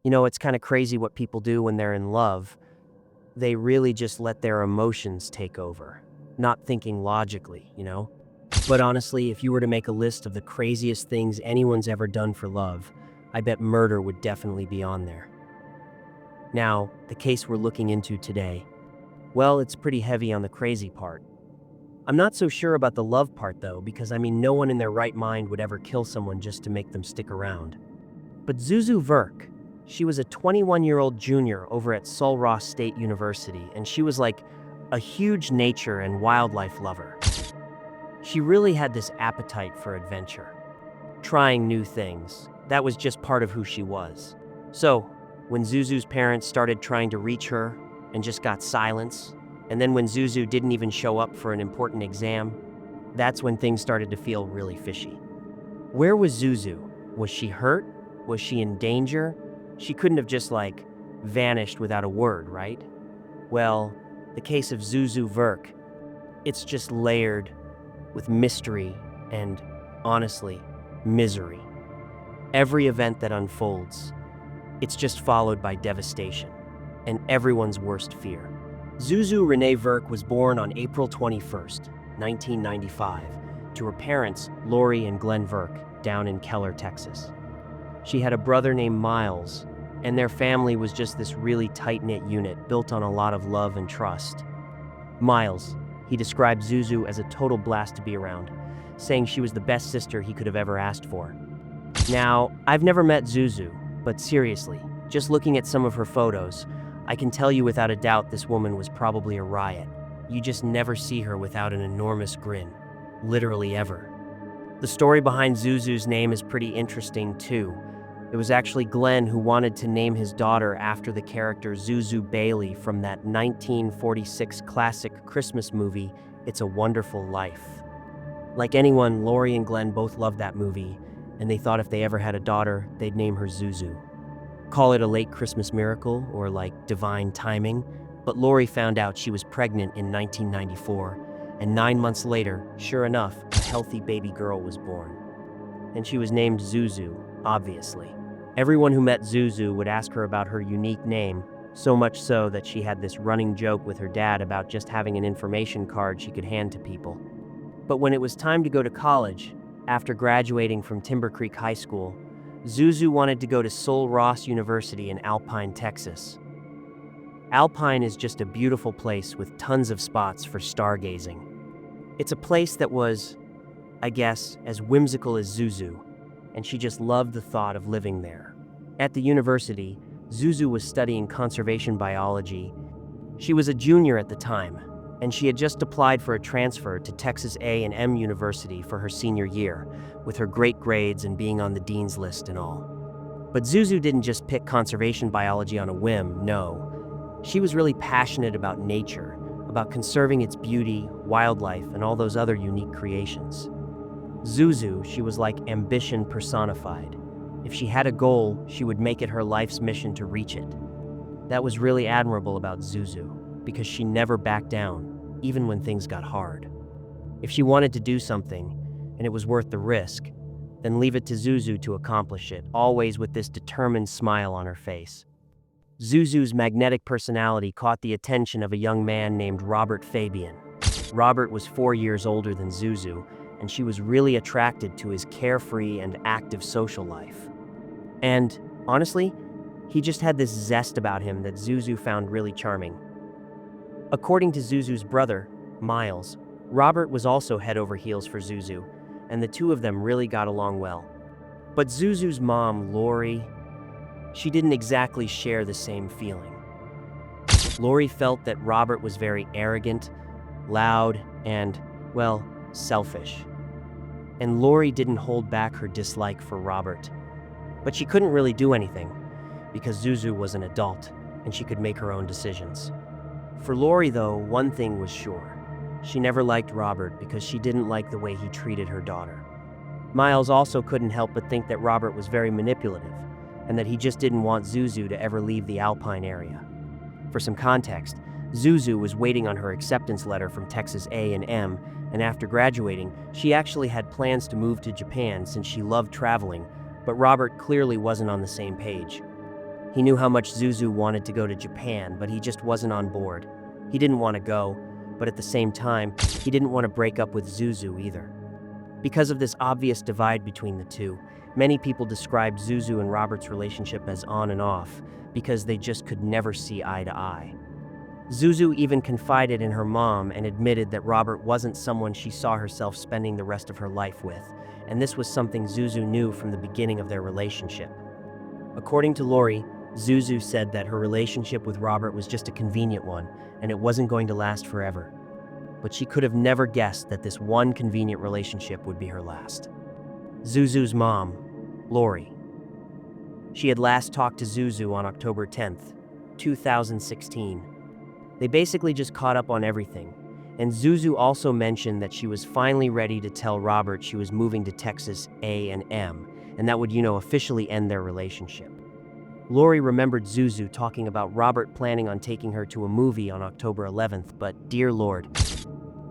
You know, it's kind of crazy what people do when they're in love. They really just let their emotions take over, not thinking logically. But honestly, if you were to make a list of the craziest things anyone's ever done for love, I bet murder would definitely be on there. Now, the case we're looking into today, well, it's pretty heavy on the crazy part. I'm not so sure about the love part though, because no one in their right mind would ever kill someone just to make them stick around. But Zuzu Verk, she was a 21-year-old junior over at Sul Ross State University, and she was like a huge nature and wildlife lover. She really had this appetite for adventure, trying new things. That was just part of who she was. So, when Zuzu's parents started trying to reach her and just got silence, and then when Zuzu didn't even show up for an important exam, that's when things started to feel really fishy. Where was Zuzu? Was she hurt? Was she in danger? She couldn't have just vanished without a word, right? Well, the case of Zuzu Verk, it's just layered with mystery and, honestly, misery. Every event that unfolds, it's just followed by devastation and everyone's worst fear. Zuzu Renee Verk was born on April 21st, 1995, to her parents, Lori and Glenn Verk, down in Keller, Texas. She had a brother named Miles, and their family was just this really tight-knit unit built on a lot of love and trust. Miles, he described Zuzu as a total blast to be around, saying she was the best sister he could have ever asked for. Now, I've never met Zuzu, but seriously, just looking at some of her photos, I can tell you without a doubt this woman was probably a riot. You just never see her without an enormous grin. Literally ever. The story behind Zuzu's name is pretty interesting too. It was actually Glenn who wanted to name his daughter after the character Zuzu Bailey from that 1946 classic Christmas movie, It's a Wonderful Life. Like anyone, Lori and Glenn both loved that movie, and they thought if they ever had a daughter, they'd name her Zuzu. Call it a late Christmas miracle or divine timing, but Lori found out she was pregnant in 1994, and 9 months later, sure enough, a healthy baby girl was born. And she was named Zuzu, obviously. Everyone who met Zuzu would ask her about her unique name, so much so that she had this running joke with her dad about just having an information card she could hand to people. But when it was time to go to college, after graduating from Timber Creek High School, Zuzu wanted to go to Sul Ross University in Alpine, Texas. Alpine is just a beautiful place with tons of spots for stargazing. It's a place that was, I guess, as whimsical as Zuzu, and she just loved the thought of living there. At the university, Zuzu was studying conservation biology. She was a junior at the time, and she had just applied for a transfer to Texas A&M University for her senior year, with her great grades and being on the dean's list and all. But Zuzu didn't just pick conservation biology on a whim, no. She was really passionate about nature, about conserving its beauty, wildlife, and all those other unique creations. Zuzu, she was like ambition personified. If she had a goal, she would make it her life's mission to reach it. That was really admirable about Zuzu, because she never backed down, even when things got hard. If she wanted to do something, and it was worth the risk, then leave it to Zuzu to accomplish it, always with this determined smile on her face. Zuzu's magnetic personality caught the attention of a young man named Robert Fabian. Robert was 4 years older than Zuzu, and she was really attracted to his carefree and active social life. And, honestly, he just had this zest about him that Zuzu found really charming. According to Zuzu's brother, Miles, Robert was also head over heels for Zuzu, and the two of them really got along well. But Zuzu's mom, Lori, she didn't exactly share the same feeling. Lori felt that Robert was very arrogant, loud, and, well, selfish. And Lori didn't hold back her dislike for Robert. But she couldn't really do anything, because Zuzu was an adult, and she could make her own decisions. For Lori, though, one thing was sure. She never liked Robert because she didn't like the way he treated her daughter. Miles also couldn't help but think that Robert was very manipulative, and that he just didn't want Zuzu to ever leave the Alpine area. For some context, Zuzu was waiting on her acceptance letter from Texas A&M, and after graduating, she actually had plans to move to Japan since she loved traveling, but Robert clearly wasn't on the same page. He knew how much Zuzu wanted to go to Japan, but he just wasn't on board. He didn't want to go, but at the same time, he didn't want to break up with Zuzu either. Because of this obvious divide between the two, many people describe Zuzu and Robert's relationship as on and off, because they just could never see eye to eye. Zuzu even confided in her mom and admitted that Robert wasn't someone she saw herself spending the rest of her life with, and this was something Zuzu knew from the beginning of their relationship. According to Lori, Zuzu said that her relationship with Robert was just a convenient one, and it wasn't going to last forever. But she could have never guessed that this one convenient relationship would be her last. Zuzu's mom, Lori. She had last talked to Zuzu on October 10th, 2016. They basically just caught up on everything, and Zuzu also mentioned that she was finally ready to tell Robert she was moving to Texas A&M, and that would, officially end their relationship. Lori remembered Zuzu talking about Robert planning on taking her to a movie on October 11th, but dear Lord,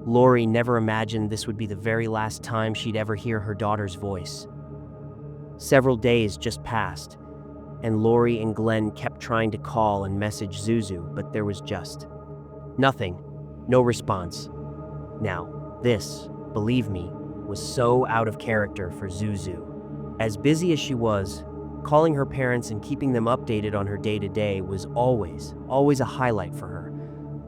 Lori never imagined this would be the very last time she'd ever hear her daughter's voice. Several days just passed, and Lori and Glenn kept trying to call and message Zuzu, but there was just nothing, no response. Now, this, believe me, was so out of character for Zuzu. As busy as she was, calling her parents and keeping them updated on her day-to-day was always a highlight for her.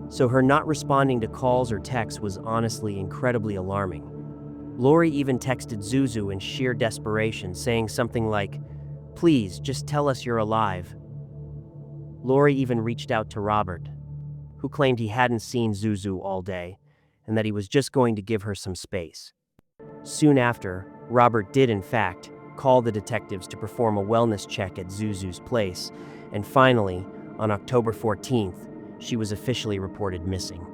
So her not responding to calls or texts was honestly incredibly alarming. Lori even texted Zuzu in sheer desperation, saying something like, "Please, just tell us you're alive." Lori even reached out to Robert, who claimed he hadn't seen Zuzu all day, and that he was just going to give her some space. Soon after, Robert did in fact call the detectives to perform a wellness check at Zuzu's place, and finally, on October 14th, she was officially reported missing.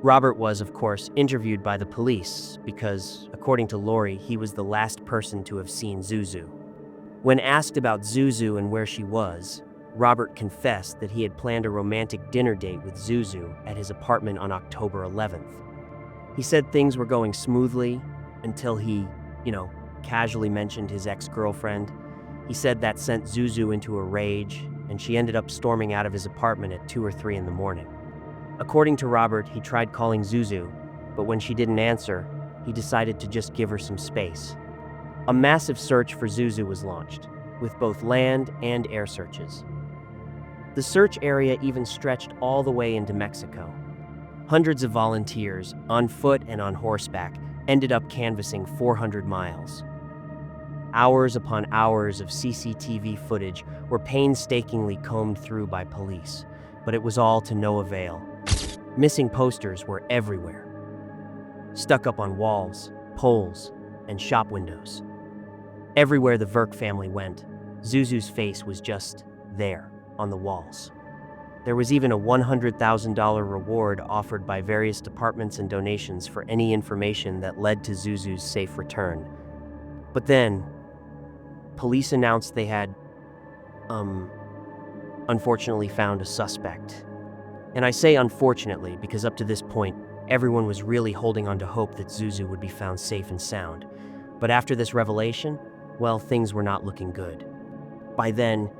Robert was, of course, interviewed by the police because, according to Lori, he was the last person to have seen Zuzu. When asked about Zuzu and where she was, Robert confessed that he had planned a romantic dinner date with Zuzu at his apartment on October 11th. He said things were going smoothly until he, casually mentioned his ex-girlfriend. He said that sent Zuzu into a rage, and she ended up storming out of his apartment at 2 or 3 in the morning. According to Robert, he tried calling Zuzu, but when she didn't answer, he decided to just give her some space. A massive search for Zuzu was launched, with both land and air searches. The search area even stretched all the way into Mexico. Hundreds of volunteers, on foot and on horseback, ended up canvassing 400 miles. Hours upon hours of CCTV footage were painstakingly combed through by police, but it was all to no avail. Missing posters were everywhere, stuck up on walls, poles, and shop windows. Everywhere the Verk family went, Zuzu's face was just there, on the walls. There was even a $100,000 reward offered by various departments and donations for any information that led to Zuzu's safe return. But then, police announced they had, unfortunately found a suspect. And I say unfortunately because up to this point, everyone was really holding on to hope that Zuzu would be found safe and sound. But after this revelation, well, things were not looking good. By then,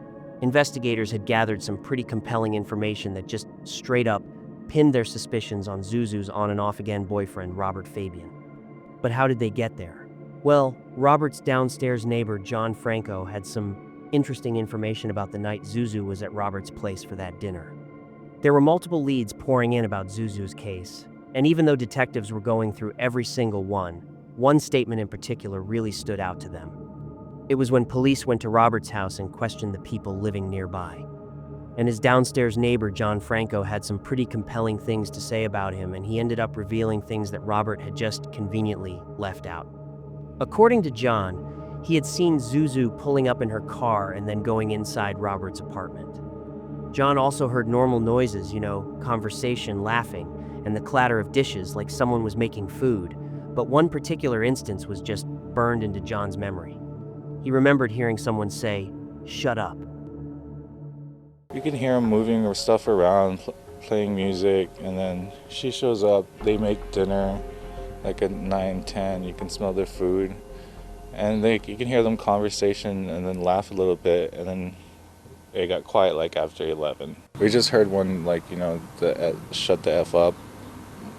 investigators had gathered some pretty compelling information that just straight up pinned their suspicions on Zuzu's on and off again boyfriend, Robert Fabian. But how did they get there? Well, Robert's downstairs neighbor, John Franco, had some interesting information about the night Zuzu was at Robert's place for that dinner. There were multiple leads pouring in about Zuzu's case, and even though detectives were going through every single one statement in particular really stood out to them. It was when police went to Robert's house and questioned the people living nearby. And his downstairs neighbor, John Franco, had some pretty compelling things to say about him, and he ended up revealing things that Robert had just conveniently left out. According to John, he had seen Zuzu pulling up in her car and then going inside Robert's apartment. John also heard normal noises, conversation, laughing, and the clatter of dishes like someone was making food, but one particular instance was just burned into John's memory. He remembered hearing someone say, "Shut up." You can hear him moving or stuff around, playing music, and then she shows up. They make dinner, like at 9, 10. You can smell their food, and you can hear them conversation and then laugh a little bit, and then it got quiet like after 11. We just heard one, like, the shut the F up,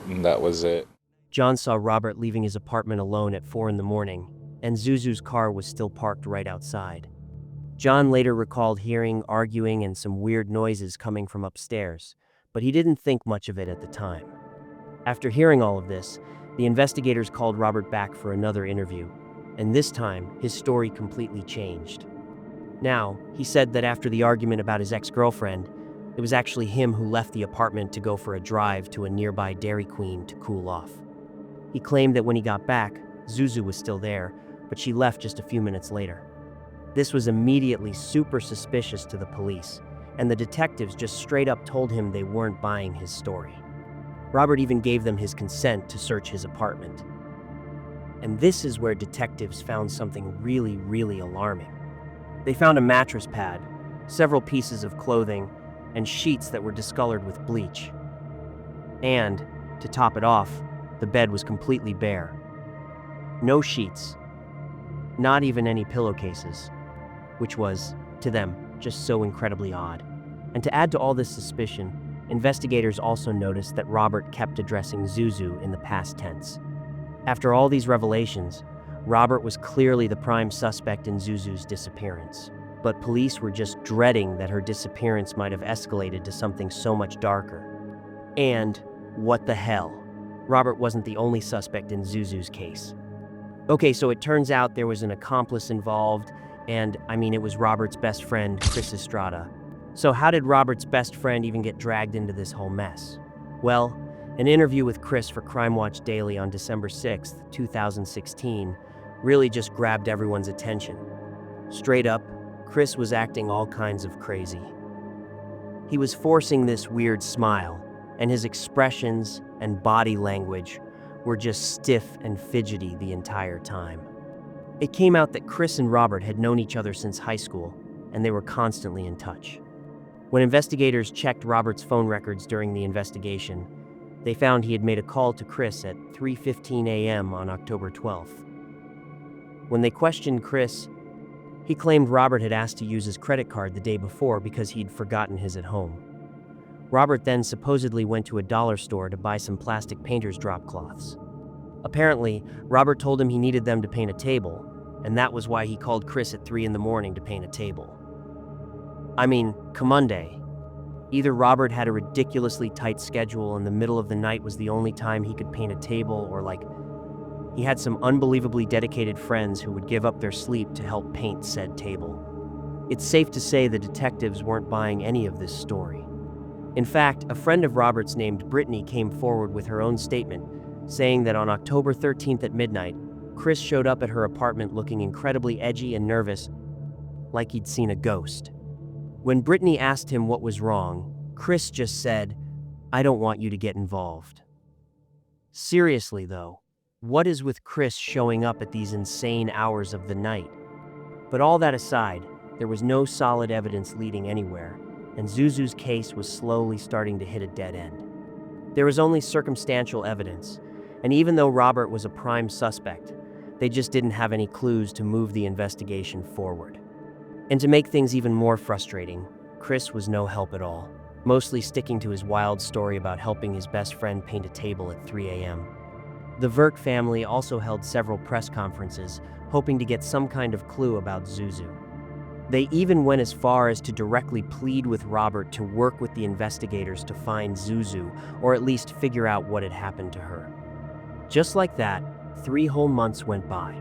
and that was it. John saw Robert leaving his apartment alone at 4 in the morning, and Zuzu's car was still parked right outside. John later recalled hearing arguing and some weird noises coming from upstairs, but he didn't think much of it at the time. After hearing all of this, the investigators called Robert back for another interview, and this time, his story completely changed. Now, he said that after the argument about his ex-girlfriend, it was actually him who left the apartment to go for a drive to a nearby Dairy Queen to cool off. He claimed that when he got back, Zuzu was still there, but she left just a few minutes later. This was immediately super suspicious to the police, and the detectives just straight up told him they weren't buying his story. Robert even gave them his consent to search his apartment. And this is where detectives found something really, really alarming. They found a mattress pad, several pieces of clothing, and sheets that were discolored with bleach. And, to top it off, the bed was completely bare. No sheets, not even any pillowcases, which was, to them, just so incredibly odd. And to add to all this suspicion, investigators also noticed that Robert kept addressing Zuzu in the past tense. After all these revelations, Robert was clearly the prime suspect in Zuzu's disappearance. But police were just dreading that her disappearance might have escalated to something so much darker. And, what the hell? Robert wasn't the only suspect in Zuzu's case. Okay, so it turns out there was an accomplice involved, and, it was Robert's best friend, Chris Estrada. So how did Robert's best friend even get dragged into this whole mess? Well, an interview with Chris for Crime Watch Daily on December 6, 2016, really just grabbed everyone's attention. Straight up, Chris was acting all kinds of crazy. He was forcing this weird smile, and his expressions and body language were just stiff and fidgety the entire time. It came out that Chris and Robert had known each other since high school, and they were constantly in touch. When investigators checked Robert's phone records during the investigation, they found he had made a call to Chris at 3:15 a.m. on October 12th. When they questioned Chris, he claimed Robert had asked to use his credit card the day before because he'd forgotten his at home. Robert then supposedly went to a dollar store to buy some plastic painter's drop cloths. Apparently, Robert told him he needed them to paint a table, and that was why he called Chris at 3 in the morning to paint a table. Comunde. Either Robert had a ridiculously tight schedule and the middle of the night was the only time he could paint a table, or he had some unbelievably dedicated friends who would give up their sleep to help paint said table. It's safe to say the detectives weren't buying any of this story. In fact, a friend of Robert's named Brittany came forward with her own statement, saying that on October 13th at midnight, Chris showed up at her apartment looking incredibly edgy and nervous, like he'd seen a ghost. When Brittany asked him what was wrong, Chris just said, "I don't want you to get involved." Seriously though, what is with Chris showing up at these insane hours of the night? But all that aside, there was no solid evidence leading anywhere, and Zuzu's case was slowly starting to hit a dead end. There was only circumstantial evidence, and even though Robert was a prime suspect, they just didn't have any clues to move the investigation forward. And to make things even more frustrating, Chris was no help at all, mostly sticking to his wild story about helping his best friend paint a table at 3 a.m. The Verk family also held several press conferences, hoping to get some kind of clue about Zuzu. They even went as far as to directly plead with Robert to work with the investigators to find Zuzu, or at least figure out what had happened to her. Just like that, 3 whole months went by.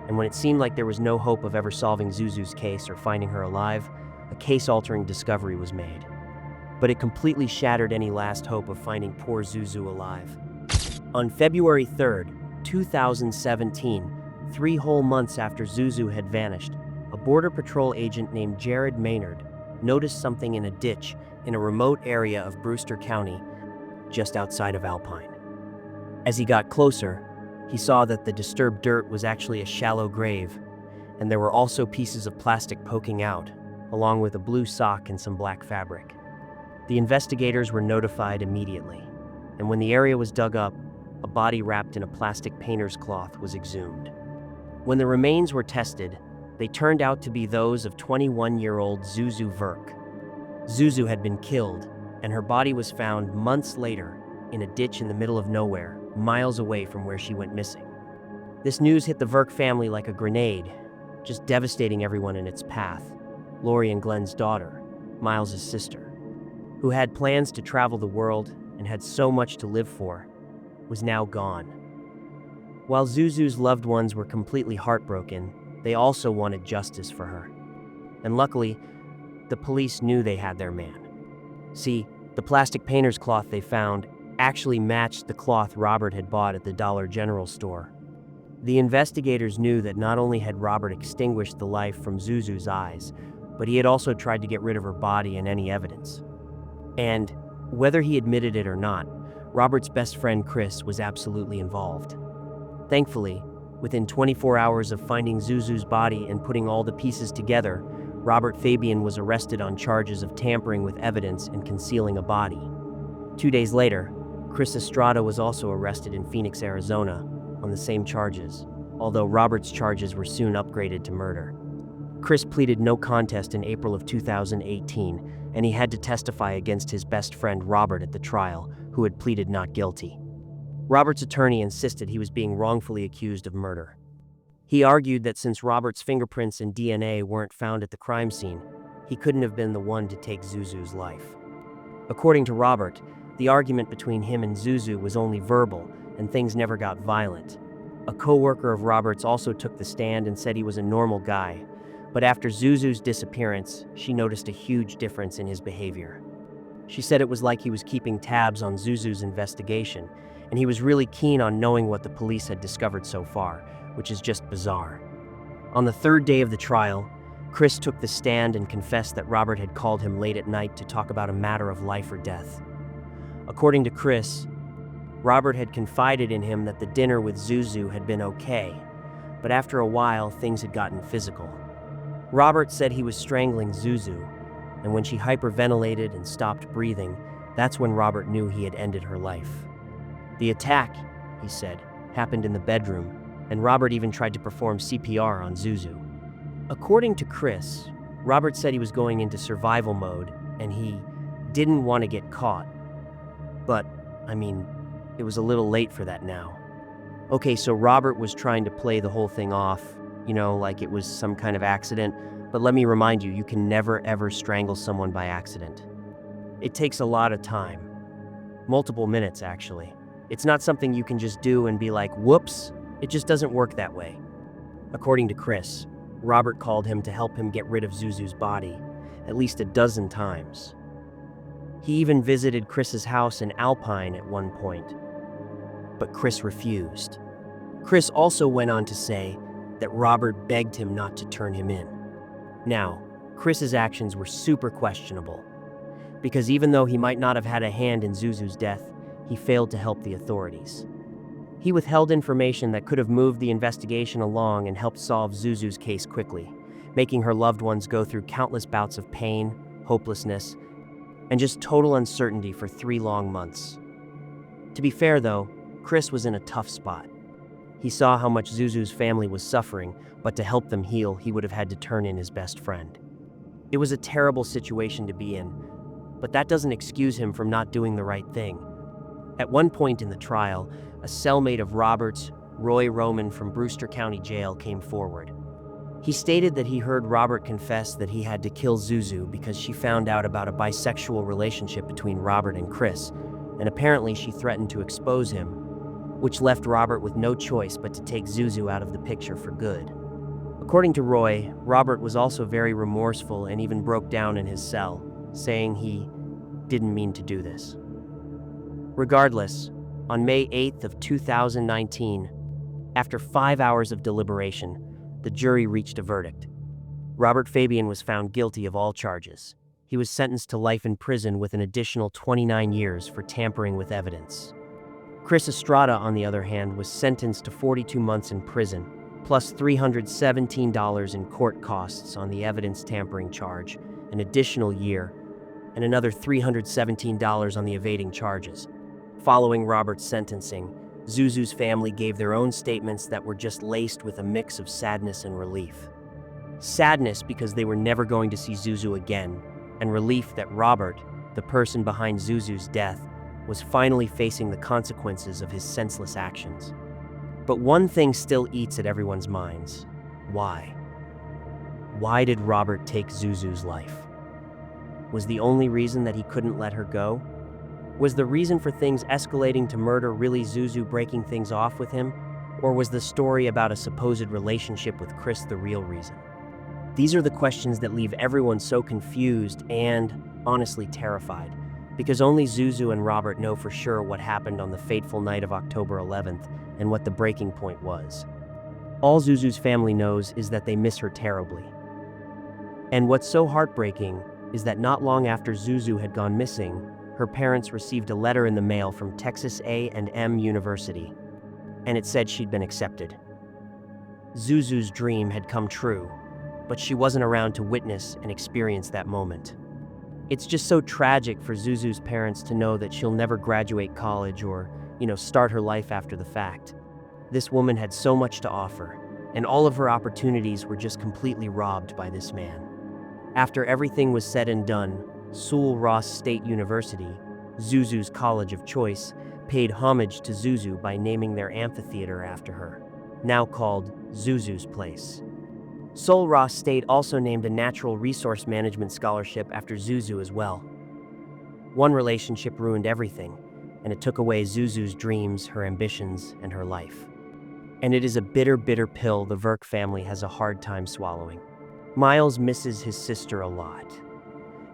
And when it seemed like there was no hope of ever solving Zuzu's case or finding her alive, a case-altering discovery was made. But it completely shattered any last hope of finding poor Zuzu alive. On February 3rd, 2017, 3 whole months after Zuzu had vanished, a Border Patrol agent named Jared Maynard noticed something in a ditch in a remote area of Brewster County, just outside of Alpine. As he got closer, he saw that the disturbed dirt was actually a shallow grave, and there were also pieces of plastic poking out, along with a blue sock and some black fabric. The investigators were notified immediately, and when the area was dug up, a body wrapped in a plastic painter's cloth was exhumed. When the remains were tested, They turned out to be those of 21-year-old Zuzu Verk. Zuzu had been killed, and her body was found months later in a ditch in the middle of nowhere, miles away from where she went missing. This news hit the Verk family like a grenade, just devastating everyone in its path. Lori and Glenn's daughter, Miles' sister, who had plans to travel the world and had so much to live for, was now gone. While Zuzu's loved ones were completely heartbroken, they also wanted justice for her. And luckily, the police knew they had their man. See, the plastic painter's cloth they found actually matched the cloth Robert had bought at the Dollar General store. The investigators knew that not only had Robert extinguished the life from Zuzu's eyes, but he had also tried to get rid of her body and any evidence. And, whether he admitted it or not, Robert's best friend Chris was absolutely involved. Thankfully, within 24 hours of finding Zuzu's body and putting all the pieces together, Robert Fabian was arrested on charges of tampering with evidence and concealing a body. 2 days later, Chris Estrada was also arrested in Phoenix, Arizona, on the same charges, although Robert's charges were soon upgraded to murder. Chris pleaded no contest in April of 2018, and he had to testify against his best friend Robert at the trial, who had pleaded not guilty. Robert's attorney insisted he was being wrongfully accused of murder. He argued that since Robert's fingerprints and DNA weren't found at the crime scene, he couldn't have been the one to take Zuzu's life. According to Robert, the argument between him and Zuzu was only verbal, and things never got violent. A co-worker of Robert's also took the stand and said he was a normal guy, but after Zuzu's disappearance, she noticed a huge difference in his behavior. She said it was like he was keeping tabs on Zuzu's investigation, and he was really keen on knowing what the police had discovered so far, which is just bizarre. On the third day of the trial, Chris took the stand and confessed that Robert had called him late at night to talk about a matter of life or death. According to Chris, Robert had confided in him that the dinner with Zuzu had been okay, but after a while, things had gotten physical. Robert said he was strangling Zuzu, and when she hyperventilated and stopped breathing, that's when Robert knew he had ended her life. The attack, he said, happened in the bedroom, and Robert even tried to perform CPR on Zuzu. According to Chris, Robert said he was going into survival mode, and he didn't want to get caught. But, it was a little late for that now. Okay, so Robert was trying to play the whole thing off, like it was some kind of accident, but let me remind you, you can never ever strangle someone by accident. It takes a lot of time. Multiple minutes, actually. It's not something you can just do and be like, whoops, it just doesn't work that way. According to Chris, Robert called him to help him get rid of Zuzu's body, at least a dozen times. He even visited Chris's house in Alpine at one point, but Chris refused. Chris also went on to say that Robert begged him not to turn him in. Now, Chris's actions were super questionable, because even though he might not have had a hand in Zuzu's death, he failed to help the authorities. He withheld information that could have moved the investigation along and helped solve Zuzu's case quickly, making her loved ones go through countless bouts of pain, hopelessness, and just total uncertainty for 3 long months. To be fair, though, Chris was in a tough spot. He saw how much Zuzu's family was suffering, but to help them heal, he would have had to turn in his best friend. It was a terrible situation to be in, but that doesn't excuse him from not doing the right thing. At one point in the trial, a cellmate of Robert's, Roy Roman from Brewster County Jail, came forward. He stated that he heard Robert confess that he had to kill Zuzu because she found out about a bisexual relationship between Robert and Chris, and apparently she threatened to expose him, which left Robert with no choice but to take Zuzu out of the picture for good. According to Roy, Robert was also very remorseful and even broke down in his cell, saying he didn't mean to do this. Regardless, on May 8th of 2019, after 5 hours of deliberation, the jury reached a verdict. Robert Fabian was found guilty of all charges. He was sentenced to life in prison with an additional 29 years for tampering with evidence. Chris Estrada, on the other hand, was sentenced to 42 months in prison, plus $317 in court costs on the evidence tampering charge, an additional year, and another $317 on the evading charges. Following Robert's sentencing, Zuzu's family gave their own statements that were just laced with a mix of sadness and relief. sadness because they were never going to see Zuzu again, and relief that Robert, the person behind Zuzu's death, was finally facing the consequences of his senseless actions. But one thing still eats at everyone's minds. Why? Why did Robert take Zuzu's life? Was the only reason that he couldn't let her go? Was the reason for things escalating to murder really Zuzu breaking things off with him? Or was the story about a supposed relationship with Chris the real reason? These are the questions that leave everyone so confused and, honestly, terrified, because only Zuzu and Robert know for sure what happened on the fateful night of October 11th and what the breaking point was. All Zuzu's family knows is that they miss her terribly. And what's so heartbreaking is that not long after Zuzu had gone missing, her parents received a letter in the mail from Texas A&M University, and it said she'd been accepted. Zuzu's dream had come true, but she wasn't around to witness and experience that moment. It's just so tragic for Zuzu's parents to know that she'll never graduate college or, start her life after the fact. This woman had so much to offer, and all of her opportunities were just completely robbed by this man. After everything was said and done, Sul Ross State University, Zuzu's college of choice, paid homage to Zuzu by naming their amphitheater after her, now called Zuzu's Place. Sul Ross State also named a natural resource management scholarship after Zuzu as well. One relationship ruined everything, and it took away Zuzu's dreams, her ambitions, and her life. And it is a bitter, bitter pill the Verk family has a hard time swallowing. Miles misses his sister a lot.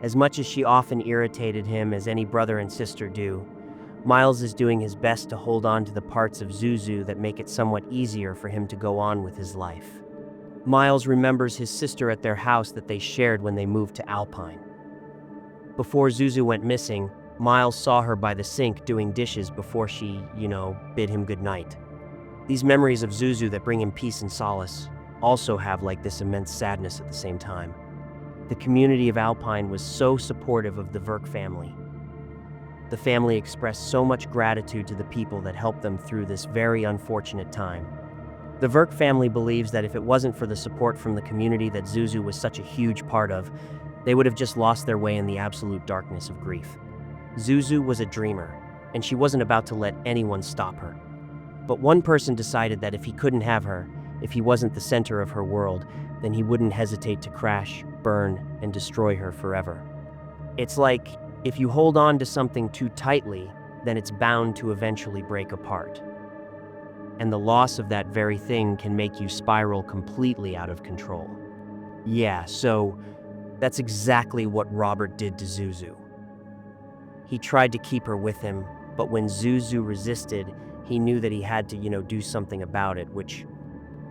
As much as she often irritated him, as any brother and sister do, Miles is doing his best to hold on to the parts of Zuzu that make it somewhat easier for him to go on with his life. Miles remembers his sister at their house that they shared when they moved to Alpine. Before Zuzu went missing, Miles saw her by the sink doing dishes before she, bid him goodnight. These memories of Zuzu that bring him peace and solace also have this immense sadness at the same time. The community of Alpine was so supportive of the Verk family. The family expressed so much gratitude to the people that helped them through this very unfortunate time. The Verk family believes that if it wasn't for the support from the community that Zuzu was such a huge part of, they would have just lost their way in the absolute darkness of grief. Zuzu was a dreamer, and she wasn't about to let anyone stop her. But one person decided that if he couldn't have her, if he wasn't the center of her world, then he wouldn't hesitate to crash, burn, and destroy her forever. It's like, if you hold on to something too tightly, then it's bound to eventually break apart. And the loss of that very thing can make you spiral completely out of control. Yeah, so that's exactly what Robert did to Zuzu. He tried to keep her with him, but when Zuzu resisted, he knew that he had to, do something about it, which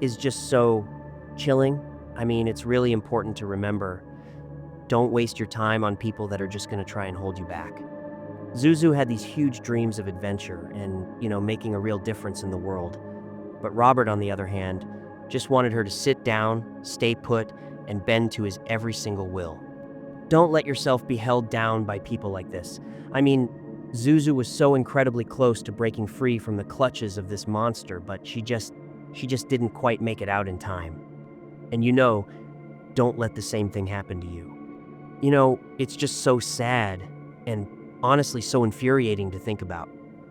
is just so chilling. I mean, it's really important to remember, don't waste your time on people that are just going to try and hold you back. Zuzu had these huge dreams of adventure and, making a real difference in the world. But Robert, on the other hand, just wanted her to sit down, stay put, and bend to his every single will. Don't let yourself be held down by people like this. I mean, Zuzu was so incredibly close to breaking free from the clutches of this monster, but she just didn't quite make it out in time. And don't let the same thing happen to you. It's just so sad and honestly so infuriating to think about.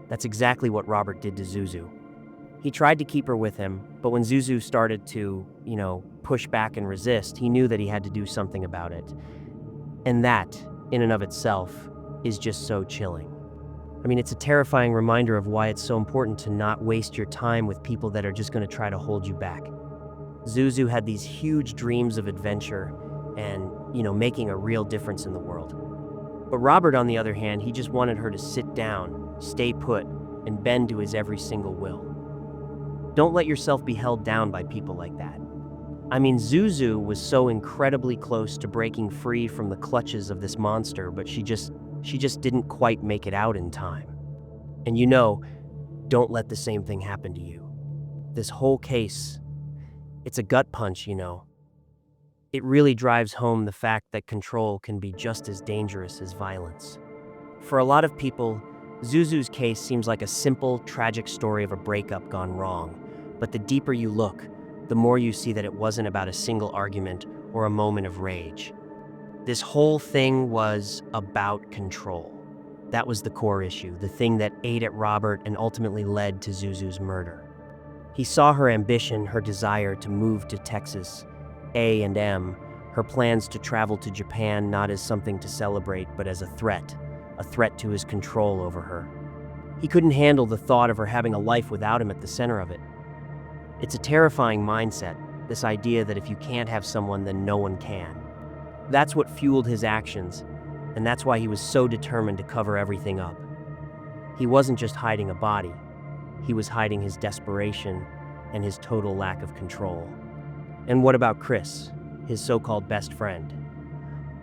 That's exactly what Robert did to Zuzu. He tried to keep her with him, but when Zuzu started to, push back and resist, he knew that he had to do something about it. And that, in and of itself, is just so chilling. I mean, it's a terrifying reminder of why it's so important to not waste your time with people that are just going to try to hold you back. Zuzu had these huge dreams of adventure and, making a real difference in the world. But Robert, on the other hand, he just wanted her to sit down, stay put, and bend to his every single will. Don't let yourself be held down by people like that. I mean, Zuzu was so incredibly close to breaking free from the clutches of this monster, but she just didn't quite make it out in time. And don't let the same thing happen to you. This whole case, it's a gut punch, It really drives home the fact that control can be just as dangerous as violence. For a lot of people, Zuzu's case seems like a simple, tragic story of a breakup gone wrong. But the deeper you look, the more you see that it wasn't about a single argument or a moment of rage. This whole thing was about control. That was the core issue, the thing that ate at Robert and ultimately led to Zuzu's murder. He saw her ambition, her desire to move to Texas, A&M, her plans to travel to Japan not as something to celebrate, but as a threat to his control over her. He couldn't handle the thought of her having a life without him at the center of it. It's a terrifying mindset, this idea that if you can't have someone, then no one can. That's what fueled his actions, and that's why he was so determined to cover everything up. He wasn't just hiding a body, he was hiding his desperation and his total lack of control. And what about Chris, his so-called best friend?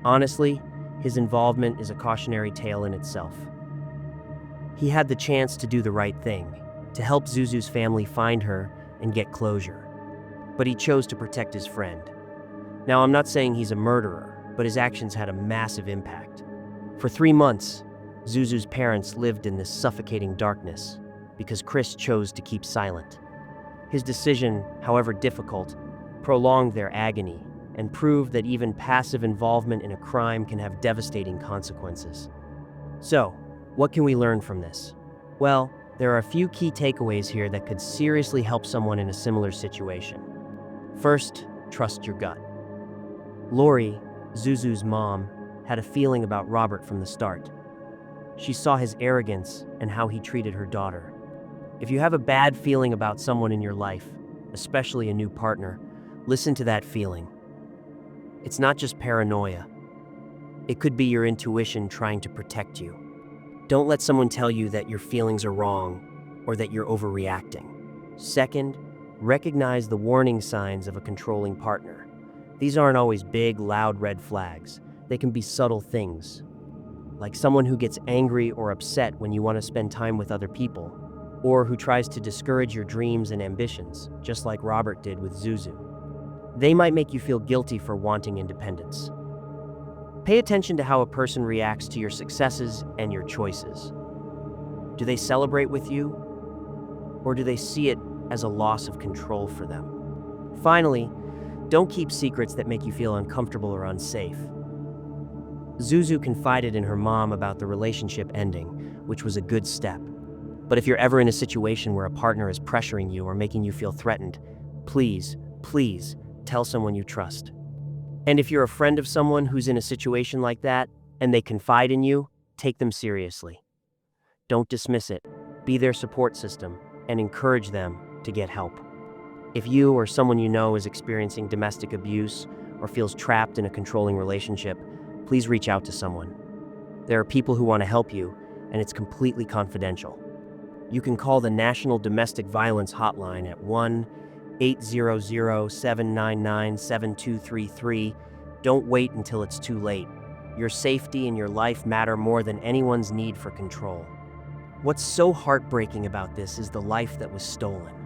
Honestly, his involvement is a cautionary tale in itself. He had the chance to do the right thing, to help Zuzu's family find her and get closure. But he chose to protect his friend. Now, I'm not saying he's a murderer, but his actions had a massive impact. For 3 months, Zuzu's parents lived in this suffocating darkness because Chris chose to keep silent. His decision, however difficult, prolonged their agony and proved that even passive involvement in a crime can have devastating consequences. So, what can we learn from this? Well, there are a few key takeaways here that could seriously help someone in a similar situation. First, trust your gut. Lori, Zuzu's mom, had a feeling about Robert from the start. She saw his arrogance and how he treated her daughter. If you have a bad feeling about someone in your life, especially a new partner, listen to that feeling. It's not just paranoia. It could be your intuition trying to protect you. Don't let someone tell you that your feelings are wrong or that you're overreacting. Second, recognize the warning signs of a controlling partner. These aren't always big, loud red flags. They can be subtle things, like someone who gets angry or upset when you want to spend time with other people, or who tries to discourage your dreams and ambitions, just like Robert did with Zuzu. They might make you feel guilty for wanting independence. Pay attention to how a person reacts to your successes and your choices. Do they celebrate with you, or do they see it as a loss of control for them? Finally, don't keep secrets that make you feel uncomfortable or unsafe. Zuzu confided in her mom about the relationship ending, which was a good step. But if you're ever in a situation where a partner is pressuring you or making you feel threatened, please tell someone you trust. And if you're a friend of someone who's in a situation like that and they confide in you, take them seriously. Don't dismiss it. Be their support system and encourage them to get help. If you or someone you know is experiencing domestic abuse or feels trapped in a controlling relationship, please reach out to someone. There are people who want to help you, and it's completely confidential. You can call the National Domestic Violence Hotline at 1-800-799-7233. Don't wait until it's too late. Your safety and your life matter more than anyone's need for control. What's so heartbreaking about this is the life that was stolen.